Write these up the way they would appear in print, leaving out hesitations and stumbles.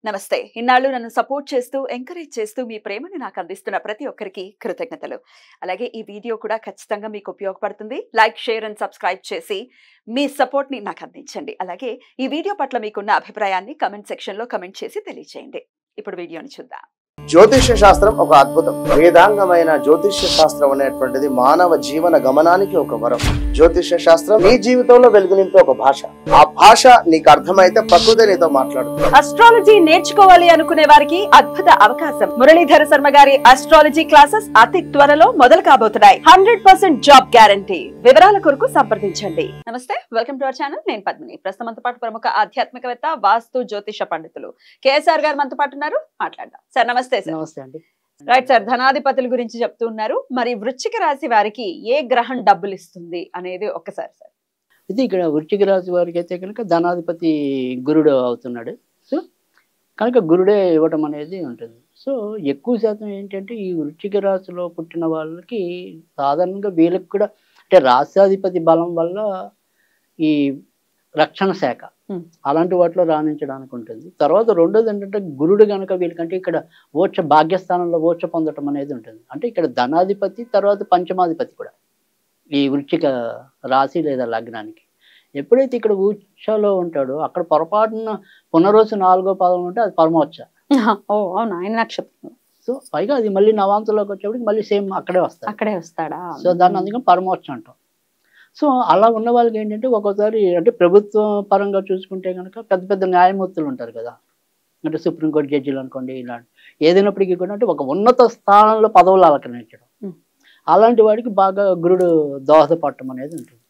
నమస్తే. ఇన్నాళ్ళు నన్ను సపోర్ట్ చేస్తూ, ఎంకరేజ్ చేస్తూ మీ ప్రేమని నాకు అందిస్తున్న ప్రతి ఒక్కరికి కృతజ్ఞతలు. అలాగే ఈ వీడియో కూడా ఖచ్చితంగా మీకు ఉపయోగపడుతుంది. లైక్, షేర్ అండ్ సబ్స్క్రైబ్ చేసి మీ సపోర్ట్‌ని నాకు అందించండి. అలాగే ఈ వీడియో పట్ల మీకున్న అభిప్రాయాన్ని కామెంట్ సెక్షన్‌లో కామెంట్ చేసి తెలియజేయండి. ఇప్పుడు వీడియోని చూద్దాం. జ్యోతిష్య శాస్త్రం ఒక అద్భుతం. వేదాంగమైన జ్యోతిష్య శాస్త్రం అనేటువంటిది మానవ జీవన గమనానికి ఒక వరం. జ్యోతిష్య శాస్త్రం నీ జీవితంలో వెలుగునింపే ఒక భాష. ఆ భాష నీకు అర్థమైతే ప్రకృతి నీతో మాట్లాడుతుంది. అస్ట్రాలజీ నేర్చుకోవాలి అనుకునే వారికి అద్భుత అవకాశం. మురళీధర శర్మ గారి అస్ట్రాలజీ క్లాసెస్ అతి త్వరలో మొదలు కాబోతున్నాయి. 100% జాబ్ గ్యారంటీ. వివరాల కొరకు సంప్రదించండి. నమస్తే, వెల్కమ్ టు అవర్ ఛానల్. నేను పద్మిని. ప్రస్తుతం మనతో పాటు ప్రముఖ ఆధ్యాత్మికవేత్త, వాస్తు జ్యోతిష పండితులు కేఎస్ఆర్ గారు మనతో పాటు ఉన్నారు. మాట్లాడదాం. సార్ నమస్తే. నమస్తే అండి. రైట్ సార్, ధనాధిపతుల గురించి చెప్తూ ఉన్నారు. మరి వృశ్చిక రాశి వారికి ఏ గ్రహం డబ్బులు ఇస్తుంది అనేది ఒక్కసారి సార్. ఇది ఇక్కడ వృశ్చిక రాశి వారికి అయితే కనుక ధనాధిపతి గురుడు అవుతున్నాడు. సో కనుక గురుడే ఇవ్వటం అనేది ఉంటుంది. సో ఎక్కువ శాతం ఏంటంటే ఈ వృశ్చిక రాశిలో పుట్టిన వాళ్ళకి సాధారణంగా వీళ్ళకి కూడా అంటే రాష్ట్రాధిపతి బలం వల్ల ఈ రక్షణ శాఖ అలాంటి వాటిలో రాణించడానికి ఉంటుంది. తర్వాత రెండోది ఏంటంటే గురుడు కనుక వీళ్ళకంటే ఇక్కడ ఓచ భాగ్యస్థానంలో ఓచ పొందటం అనేది ఉంటుంది. అంటే ఇక్కడ ధనాధిపతి తర్వాత పంచమాధిపతి కూడా ఈ వృశ్చిక రాశి లేదా లగ్నానికి. ఎప్పుడైతే ఇక్కడ ఉచ్చలో ఉంటాడో అక్కడ పొరపాటున పునరోజు 4వ పాదం ఉంటే అది పరమోచ్చ. అవునా, ఆయన నక్షత్రం. సో పైగా అది మళ్ళీ నవాంతలోకి వచ్చేప్పటికి మళ్ళీ సేమ్ అక్కడే వస్తాడా. సో దాన్ని అందుకని పరమోచ్చ అంటాం. సో అలా ఉన్న వాళ్ళకి ఏంటంటే ఒక్కోసారి అంటే ప్రభుత్వ పరంగా చూసుకుంటే కనుక పెద్ద పెద్ద న్యాయమూర్తులు ఉంటారు కదా, అంటే సుప్రీంకోర్టు జడ్జిలు అనుకోండి, ఇలాంటి ఏదైనప్పటికీ కూడా అంటే ఒక ఉన్నత స్థానంలో పదవులు అలంకరించడం అలాంటి వాడికి బాగా గురుడు దోహదపడటం అనేది ఉంటుంది.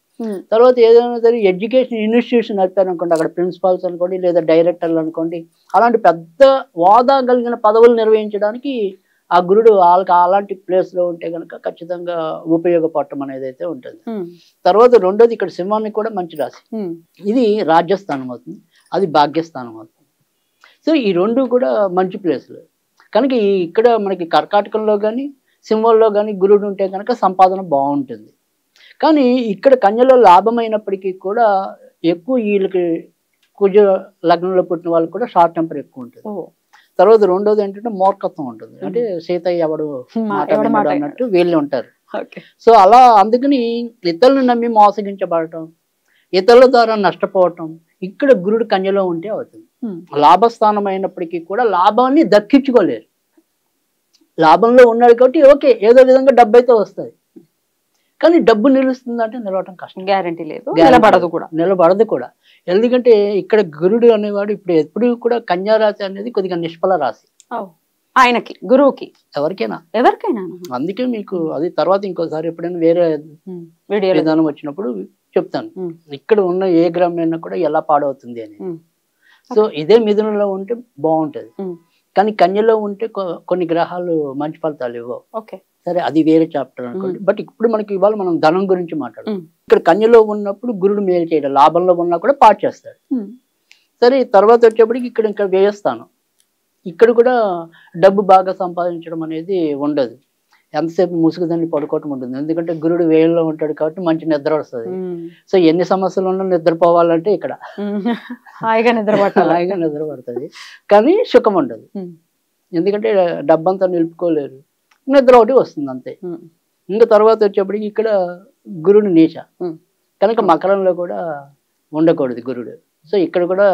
తర్వాత ఏదైనా సరే ఎడ్యుకేషన్ ఇన్స్టిట్యూషన్ నడిపారు అనుకోండి, అక్కడ ప్రిన్సిపాల్స్ అనుకోండి లేదా డైరెక్టర్లు అనుకోండి, అలాంటి పెద్ద హోదా కలిగిన పదవులు నిర్వహించడానికి ఆ గురుడు వాళ్ళకి అలాంటి ప్లేస్లో ఉంటే కనుక ఖచ్చితంగా ఉపయోగపడటం అనేది అయితే ఉంటుంది. తర్వాత రెండోది ఇక్కడ సింహానికి కూడా మంచి రాశి, ఇది రాజ్యస్థానం అవుతుంది, అది భాగ్యస్థానం అవుతుంది. సో ఈ రెండు కూడా మంచి ప్లేస్లు కనుక ఇక్కడ మనకి కర్కాటకంలో కానీ సింహంలో కానీ గురుడు ఉంటే కనుక సంపాదన బాగుంటుంది. కానీ ఇక్కడ కన్యలో లాభమైనప్పటికీ కూడా ఎక్కువ వీళ్ళకి కుజ లగ్నంలో పుట్టిన వాళ్ళకి కూడా షార్ట్ టెంపర్ ఎక్కువ ఉంటుంది. తర్వాత రెండోది ఏంటంటే మూర్ఖత్వం ఉంటుంది, అంటే సీతయ్య ఎవడు అన్నట్టు వీళ్ళు ఉంటారు. సో అలా అందుకని ఇతరులను నమ్మి మోసగించబడటం, ఇతరుల ద్వారా నష్టపోవటం ఇక్కడ గురుడు కన్యలో ఉంటే అవుతుంది. లాభస్థానం అయినప్పటికీ కూడా లాభాన్ని దక్కించుకోలేరు. లాభంలో ఉన్నాడు కాబట్టి ఓకే ఏదో విధంగా డబ్బు అయితే వస్తుంది, కానీ డబ్బు నిలుస్తుందంటే నిలవటం కష్టం, గ్యారంటీ లేదు, నిలబడదు కూడా. ఎందుకంటే ఇక్కడ గురుడు అనేవాడు ఇప్పుడు ఎప్పుడు కూడా కన్యా రాశి అనేది కొద్దిగా నిష్ఫల రాశి ఆయనకి, గురువుకి, ఎవరికైనా. అందుకే మీకు అది తర్వాత ఇంకోసారి ఎప్పుడైనా వేరే విధానం వచ్చినప్పుడు చెప్తాను ఇక్కడ ఉన్న ఏ గ్రహం అయినా కూడా ఎలా పాడవుతుంది అని. సో ఇదే మిథునంలో ఉంటే బాగుంటది, కానీ కన్యలో ఉంటే కొన్ని గ్రహాలు మంచి ఫలితాలు ఇవ్వవు. సరే అది వేరే చాప్టర్ అనుకోండి. బట్ ఇప్పుడు మనకి ఇవాళ మనం ధనం గురించి మాట్లాడు. ఇక్కడ కన్యలో ఉన్నప్పుడు గురుడు మేలు చేయడం, లాభంలో ఉన్నా కూడా పాటు చేస్తాడు. సరే తర్వాత వచ్చేప్పటికి ఇక్కడ ఇంకా వ్యయస్థానం, ఇక్కడ కూడా డబ్బు బాగా సంపాదించడం అనేది ఉండదు, ఎంతసేపు ముసుగుదాన్ని పడుకోవటం ఉంటుంది. ఎందుకంటే గురుడు వ్యయంలో ఉంటాడు కాబట్టి మంచి నిద్ర వస్తుంది. సో ఎన్ని సమస్యలు ఉన్నా నిద్రపోవాలంటే ఇక్కడ హాయిగా నిద్ర పడుతుంది, కానీ సుఖం ఉండదు. ఎందుకంటే డబ్బంతా నిలుపుకోలేరు, నిద్ర ఒకటి వస్తుంది అంతే. ఇంకా తర్వాత వచ్చేప్పటికి ఇక్కడ గురుడు నీచ కనుక మకరంలో కూడా ఉండకూడదు గురుడు. సో ఇక్కడ కూడా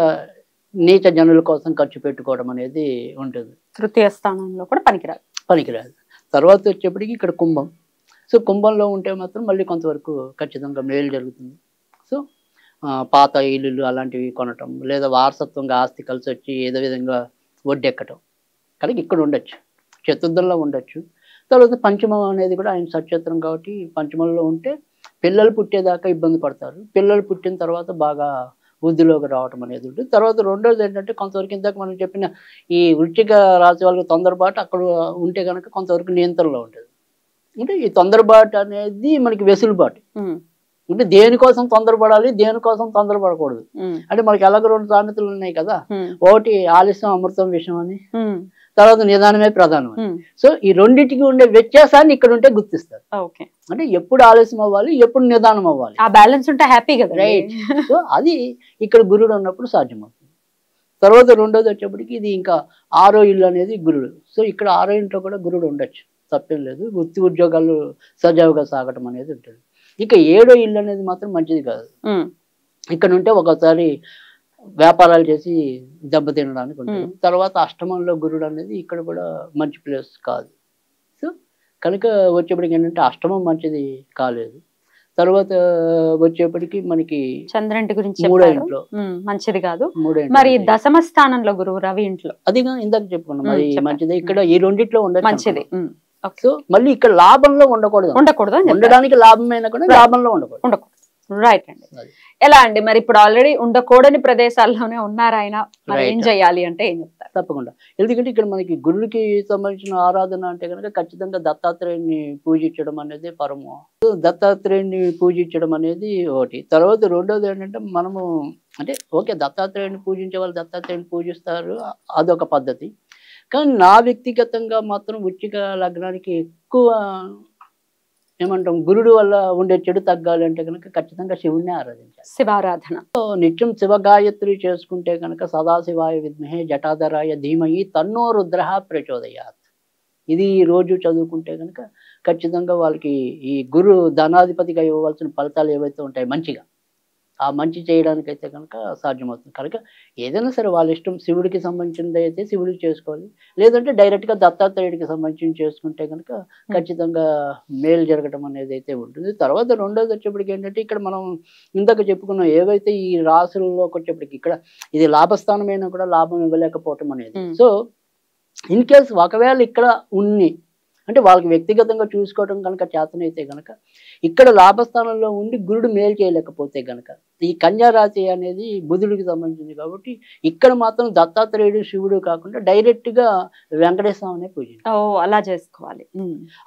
నీచ జనుల కోసం ఖర్చు పెట్టుకోవడం అనేది ఉంటుంది. తృతీయ స్థానంలో కూడా పనికిరాదు. తర్వాత వచ్చేప్పటికి ఇక్కడ కుంభం. సో కుంభంలో ఉంటే మాత్రం మళ్ళీ కొంతవరకు ఖచ్చితంగా మేలు జరుగుతుంది. సో పాత ఇల్లులు అలాంటివి కొనటం లేదా వారసత్వంగా ఆస్తి కలిసి వచ్చి ఏదో విధంగా వడ్డెక్కటం కనుక ఇక్కడ ఉండొచ్చు, చతుర్థంలో ఉండొచ్చు. తర్వాత పంచమం అనేది కూడా ఆయన సక్షేత్రం కాబట్టి పంచమంలో ఉంటే పిల్లలు పుట్టేదాకా ఇబ్బంది పడతారు, పిల్లలు పుట్టిన తర్వాత బాగా వృద్ధిలోకి రావటం అనేది ఉంటుంది. తర్వాత రెండోది ఏంటంటే కొంతవరకు ఇందాక మనం చెప్పిన ఈ వృశ్చిక రాశి వాళ్ళకి తొందరపాటు అక్కడ ఉంటే కనుక కొంతవరకు నియంత్రణలో ఉంటుంది. అంటే ఈ తొందరపాటు అనేది మనకి వెసులుబాటు, అంటే దేనికోసం తొందరపడాలి, దేనికోసం తొందరపడకూడదు. అంటే మనకి ఎలాగో రెండు సామెతలు ఉన్నాయి కదా, ఒకటి ఆలస్యం అమృతం విషయం అని, తర్వాత నిదానమే ప్రధానం అని. సో ఈ రెండింటికి ఉండే వ్యత్యాసాన్ని ఇక్కడ ఉంటే గుర్తిస్తారు. అంటే ఎప్పుడు ఆలస్యం అవ్వాలి, ఎప్పుడు నిదానం అవ్వాలి, ఆ బ్యాలెన్స్ ఉంటే హ్యాపీ కదా, రైట్. సో అది ఇక్కడ గురుడు ఉన్నప్పుడు సాధ్యమవుతుంది. తర్వాత రెండోది వచ్చేప్పటికి ఇది ఇంకా 6వ ఇల్లు అనేది గురుడు. సో ఇక్కడ 6వ ఇంట్లో కూడా గురుడు ఉండొచ్చు, తప్పేం లేదు. వృత్తి ఉద్యోగాలు సజావుగా సాగటం అనేది ఉంటుంది. ఇక 7వ ఇల్లు అనేది మాత్రం మంచిది కాదు. ఇక్కడ ఉంటే ఒకసారి వ్యాపారాలు చేసి దెబ్బతినడానికి ఉంటుంది. తర్వాత అష్టమంలో గురుడు అనేది ఇక్కడ కూడా మంచి ప్లేస్ కాదు. సో కనుక వచ్చేప్పటికి ఏంటంటే అష్టమం మంచిది కాలేదు. తర్వాత వచ్చేప్పటికి మనకి చంద్రుడి గురించి 3వ ఇంట్లో మంచిది కాదు. 3వ మరి దశమ స్థానంలో గురువు రవి ఇంట్లో అదిగా ఇందాక చెప్పుకున్నాం, మరి మంచిది. ఇక్కడ ఈ రెండిట్లో ఉండదు మంచిది. సో మళ్ళీ ఇక్కడ లాభంలో ఉండకూడదు. ఉండడానికి లాభమైనా కూడా లాభంలో ఉండకూడదు. రైట్ అండి. ఎలా అండి మరి ఇప్పుడు ఆల్రెడీ ఉండకూడని ప్రదేశాల్లోనే ఉన్నారు ఆయన, మరి ఏం చేయాలి అంటే ఏం చెప్తారు? తప్పకుండా. ఎందుకంటే ఇక్కడ మనకి గురుడికి సంబంధించిన ఆరాధన అంటే కనుక ఖచ్చితంగా దత్తాత్రేయుని పూజించడం అనేది పరము. దత్తాత్రేయుని పూజించడం అనేది ఒకటి. తర్వాత రెండోది ఏంటంటే మనము అంటే ఓకే దత్తాత్రేయుని పూజించే వాళ్ళు దత్తాత్రేయుని పూజిస్తారు, అదొక పద్ధతి. కానీ నా వ్యక్తిగతంగా మాత్రం వృశ్చిక లగ్నానికి ఎక్కువ ఏమంటాం గురుడు వల్ల ఉండే చెడు తగ్గాలి అంటే కనుక ఖచ్చితంగా శివుణ్ణి ఆరాధించాలి, శివారాధన. నిత్యం శివగాయత్రి చేసుకుంటే కనుక సదాశివాయ విద్మహే జటాధరాయ ధీమహి తన్నో రుద్రః ప్రచోదయాత్, ఇది రోజు చదువుకుంటే కనుక ఖచ్చితంగా వాళ్ళకి ఈ గురు ధనాధిపతిగా ఇవ్వవలసిన ఫలితాలు ఏవైతే ఉంటాయి మంచిగా ఆ మంచి చేయడానికైతే కనుక సాధ్యమవుతుంది. కనుక ఏదైనా సరే వాళ్ళ ఇష్టం, శివుడికి సంబంధించింది అయితే శివుడికి చేసుకోవాలి, లేదంటే డైరెక్ట్గా దత్తాత్రేయుడికి సంబంధించి చేసుకుంటే కనుక ఖచ్చితంగా మేలు జరగడం అనేది అయితే ఉంటుంది. తర్వాత రెండోది వచ్చేప్పటికి ఏంటంటే ఇక్కడ మనం ఇందాక చెప్పుకున్నాం ఏవైతే ఈ రాశుల్లోకి వచ్చేప్పటికి ఇక్కడ ఇది లాభస్థానమైనా కూడా లాభం ఇవ్వలేకపోవటం అనేది. సో ఇన్ కేస్ ఒకవేళ ఇక్కడ ఉన్ని అంటే వాళ్ళకి వ్యక్తిగతంగా చూసుకోవడం కనుక చేతనైతే కనుక ఇక్కడ లాభస్థానంలో ఉండి గురుడు మేలు చేయలేకపోతే కనుక ఈ కన్యా రాశి అనేది బుధుడికి సంబంధించింది కాబట్టి ఇక్కడ మాత్రం దత్తాత్రేయుడు శివుడు కాకుండా డైరెక్ట్ గా వెంకటేశ్వర స్వామిని పూజించాలి. అలా చేసుకోవాలి.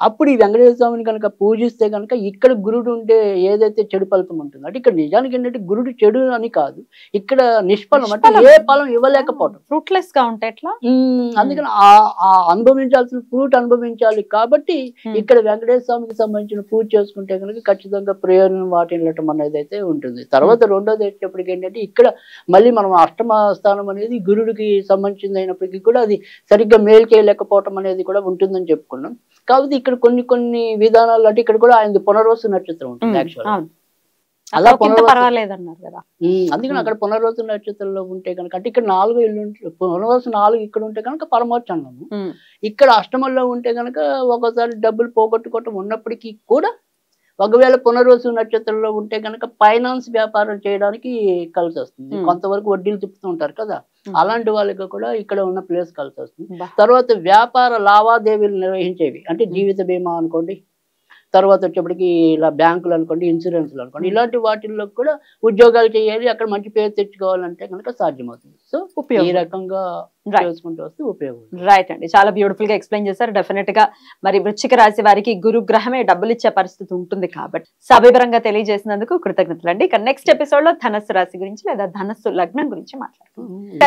అప్పుడు ఈ వెంకటేశ్వర స్వామిని కనుక పూజిస్తే కనుక ఇక్కడ గురుడు ఉండే ఏదైతే చెడు ఫలితం ఉంటుందో అంటే ఇక్కడ నిజానికి ఏంటంటే గురుడు చెడు అని కాదు, ఇక్కడ నిష్ఫలం అంటే ఏ ఫలం ఇవ్వలేకపోవడం, ఫ్రూట్లెస్ గా ఉంటాయి ఎట్లా. అందుకని ఆ అనుభవించాల్సిన ఫ్రూట్ అనుభవించాలి కాబట్టి ఇక్కడ వెంకటేశ్వర స్వామికి సంబంధించిన పూజ చేసుకుంటే కనుక ఖచ్చితంగా ప్రయోజనం వాటిల్లటం అనేది అయితే ఉంటుంది. తర్వాత రెండోది వచ్చేప్పటికి ఏంటంటే ఇక్కడ మళ్ళీ మనం అష్టమ స్థానం అనేది గురుడికి సంబంధించింది అయినప్పటికీ కూడా అది సరిగ్గా మేలు చేయలేకపోవటం అనేది కూడా ఉంటుందని చెప్పుకున్నాం. కాబట్టి ఇక్కడ కొన్ని విధానాలు అంటే ఇక్కడ కూడా ఆయన పునర్వసు నక్షత్రం ఉంటుంది యాక్చువల్, అలా పర్వాలేదన్నారు కదా. అందుకని అక్కడ పునర్వసు నక్షత్రంలో ఉంటే కనుక అంటే ఇక్కడ 4 ఇల్లు పునర్వసు 4 ఇక్కడ ఉంటే కనుక పరమోచ్చంగము, ఇక్కడ అష్టమంలో ఉంటే కనుక ఒకసారి డబ్బులు పోగొట్టుకోవటం ఉన్నప్పటికీ కూడా ఒకవేళ పునర్వసు నక్షత్రంలో ఉంటే కనుక ఫైనాన్స్ వ్యాపారం చేయడానికి కలిసి వస్తుంది. కొంతవరకు వడ్డీలు తిప్పుతూ ఉంటారు కదా, అలాంటి వాళ్ళకి కూడా ఇక్కడ ఉన్న ప్లేస్ కలిసి వస్తుంది. తర్వాత వ్యాపార లావాదేవీలు నిర్వహించేవి అంటే జీవిత బీమా అనుకోండి, తర్వాత వచ్చేప్పటికి ఇలా బ్యాంకులు అనుకోండి, ఇన్సూరెన్స్లు అనుకోండి, ఇలాంటి వాటిల్లో కూడా ఉద్యోగాలు చేయాలి, అక్కడ మంచి పేరు తెచ్చుకోవాలంటే కనుక సాధ్యమవుతుంది. సో ఈ రకంగా చేసుకుంటూ వస్తే ఉపయోగం. రైట్ అండి, చాలా బ్యూటిఫుల్ గా ఎక్స్ప్లెయిన్ చేశారు. డెఫినెట్ గా మరి వృశ్చిక రాశి వారికి గురు గ్రహమే డబ్బులు ఇచ్చే పరిస్థితి ఉంటుంది కాబట్టి సవివరంగా తెలియజేసినందుకు కృతజ్ఞతలు అండి. ఇక నెక్స్ట్ ఎపిసోడ్ లో ధనస్సు రాశి గురించి లేదా ధనస్సు లగ్నం గురించి మాట్లాడుకుంటాం.